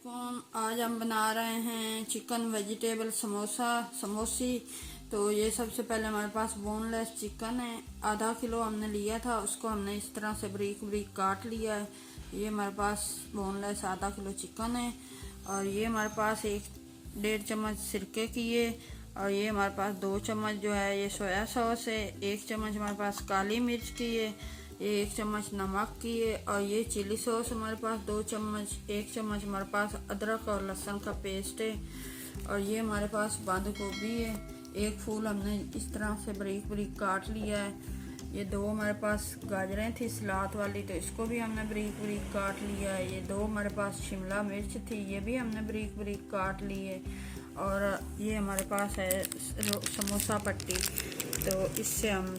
वालेकुम। आज हम बना रहे हैं चिकन वेजिटेबल समोसी। तो ये सबसे पहले हमारे पास बोनलेस चिकन है, आधा किलो हमने लिया था। उसको हमने इस तरह से बारीक बारीक काट लिया है। ये हमारे पास बोनलेस आधा किलो चिकन है। और ये हमारे पास 1-1.5 चम्मच सिरके की है। और ये हमारे पास 2 चम्मच जो है ये सोया सॉस है। 1 चम्मच हमारे पास काली मिर्च की है। ये 1 चम्मच नमक की है। और ये चिली सॉस हमारे पास 2 चम्मच। 1 चम्मच हमारे पास अदरक और लहसुन का पेस्ट है। और ये हमारे पास बंद गोभी है। 1 फूल हमने इस तरह से बारीक बारीक काट लिया है। ये 2 हमारे पास गाजरें थी सलाद वाली, तो इसको भी हमने बारीक बारीक काट लिया है। ये 2 हमारे पास शिमला मिर्च थी, ये भी हमने बारीक बारीक काट ली है। और ये हमारे पास है समोसा पट्टी, तो इससे हम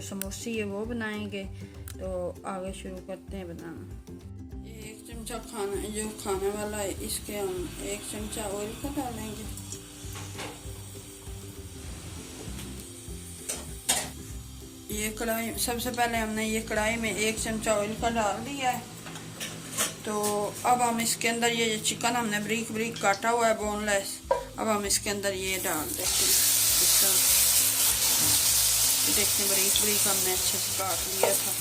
समोसी है वो बनाएंगे। तो आगे शुरू करते हैं बनाना। ये 1 चमचा खाने वाला है, इसके हम 1 चमचा ऑयल का डालेंगे। ये कढ़ाई, सबसे पहले हमने ये कढ़ाई में 1 चमचा ऑयल का डाल दिया है। तो अब हम इसके अंदर ये चिकन हमने बारीक बारीक काटा हुआ है बोनलेस, अब हम इसके अंदर ये डाल देते हैं। देखते हैं बारीक बारीक हमने अच्छे से काट लिया था।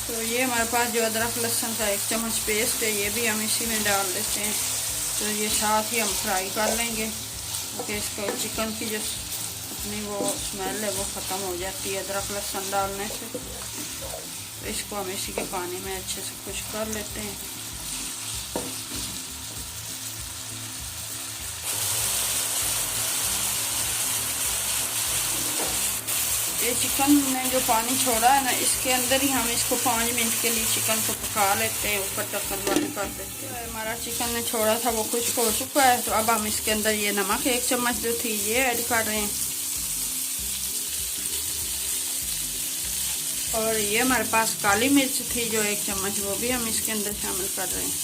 तो ये हमारे पास जो अदरक लहसुन का 1 चम्मच पेस्ट है, ये भी हम इसी में डाल देते हैं। तो ये साथ ही हम फ्राई कर लेंगे, क्योंकि इसको चिकन की जो अपनी वो स्मेल है वो ख़त्म हो जाती है अदरक लहसुन डालने से। तो इसको हम इसी के पानी में अच्छे से खुश्क कर लेते हैं। ये चिकन ने जो पानी छोड़ा है ना, इसके अंदर ही हम इसको 5 मिनट के लिए चिकन को पका लेते हैं। ऊपर ढक्कन बंद कर देते हैं। हमारा चिकन ने छोड़ा था वो खुश्क हो चुका है। तो अब हम इसके अंदर ये नमक 1 चम्मच जो थी ये ऐड कर रहे हैं। और ये हमारे पास काली मिर्च थी जो 1 चम्मच, वो भी हम इसके अंदर शामिल कर रहे हैं।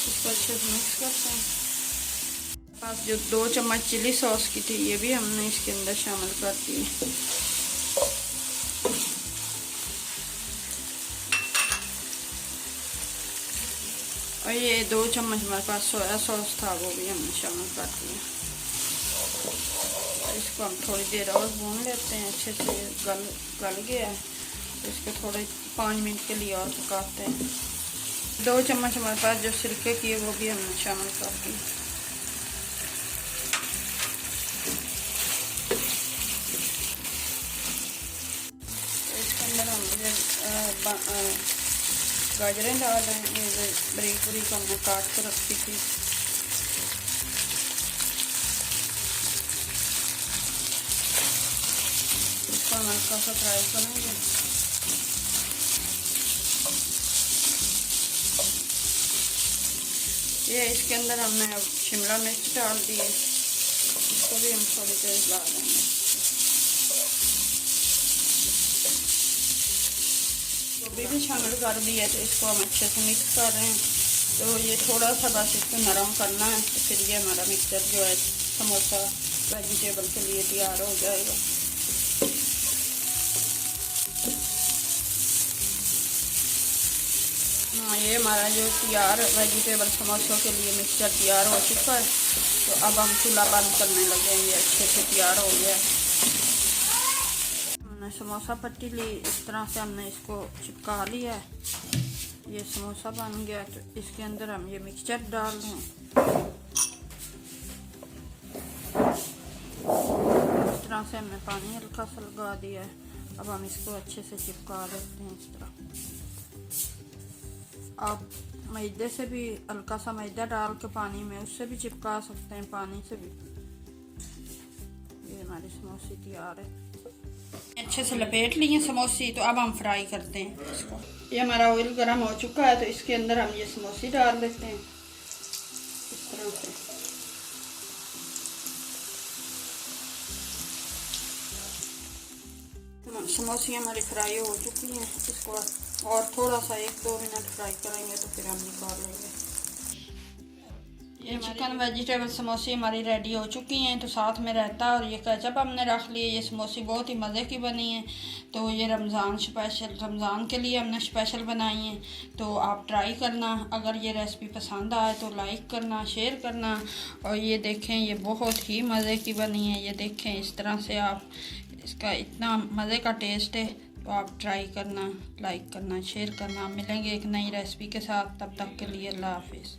इसको अच्छे से मिक्स करते हैं। पास जो 2 चम्मच चिली सॉस की थी, ये भी हमने इसके अंदर शामिल कर दी। और ये 2 चम्मच हमारे पास सोया सॉस था, वो भी हमने शामिल कर दिया। इसको हम थोड़ी देर और भून लेते हैं। अच्छे से गल गया है, तो इसको थोड़े 5 मिनट के लिए और पकाते हैं। 2 चम्मच हमारे पास जो सिरके की है वो भी हमने शामिल कर दी। तो इसके अंदर हम गाजरें डाल रहे हैं, ये बारीक बारीक हमने काट कर रखी थी। इसको हम हल्का सा फ्राई करेंगे। ये इसके अंदर हमने अब शिमला मिर्च डाल दी है, इसको भी हम थोड़ी देर डाल देंगे। गोभी भी शामिल कर दी है, तो इसको हम अच्छे से मिक्स कर रहे हैं। तो ये थोड़ा सा बस इसको नरम करना है, तो फिर ये हमारा मिक्सचर जो है समोसा वेजिटेबल के लिए तैयार हो जाएगा। हाँ, ये हमारा जो तैयार वेजिटेबल समोसों के लिए मिक्सचर तैयार हो चुका है। तो अब हम चूल्हा बंद करने लगेंगे। अच्छे से तैयार हो गया। हमने समोसा पट्टी ली, इस तरह से हमने इसको चिपका लिया है। ये समोसा बन गया। तो इसके अंदर हम ये मिक्सचर डाल दें। इस तरह से हमने पानी हल्का सा लगा दिया है। अब हम इसको अच्छे से चिपका लेते हैं इस तरह। आप मैदे से भी हल्का सा मैदा डाल के पानी में उससे भी चिपका सकते हैं, पानी से भी। ये हमारी समोसी तैयार है। अच्छे से लपेट लिए समोसी। तो अब हम फ्राई करते हैं इसको। ये हमारा ऑयल गर्म हो चुका है, तो इसके अंदर हम ये समोसी डाल देते हैं इस तरह से। समोसी हमारी फ्राई हो चुकी हैं। इसको और थोड़ा सा 1-2 मिनट फ्राई करेंगे तो फिर हम निकाल लेंगे। ये चिकन वेजिटेबल समोसे हमारी रेडी हो चुकी हैं। तो साथ में रहता और ये केचप हमने रख लिए। ये समोसे बहुत ही मज़े की बनी हैं। तो ये रमज़ान के लिए हमने स्पेशल बनाई हैं। तो आप ट्राई करना। अगर ये रेसिपी पसंद आए तो लाइक करना, शेयर करना। और ये देखें, ये बहुत ही मज़े की बनी है। ये देखें, इस तरह से आप इसका इतना मज़े का टेस्ट है। तो आप ट्राई करना, लाइक करना, शेयर करना। मिलेंगे एक नई रेसिपी के साथ, तब तक के लिए अल्लाह हाफिज़।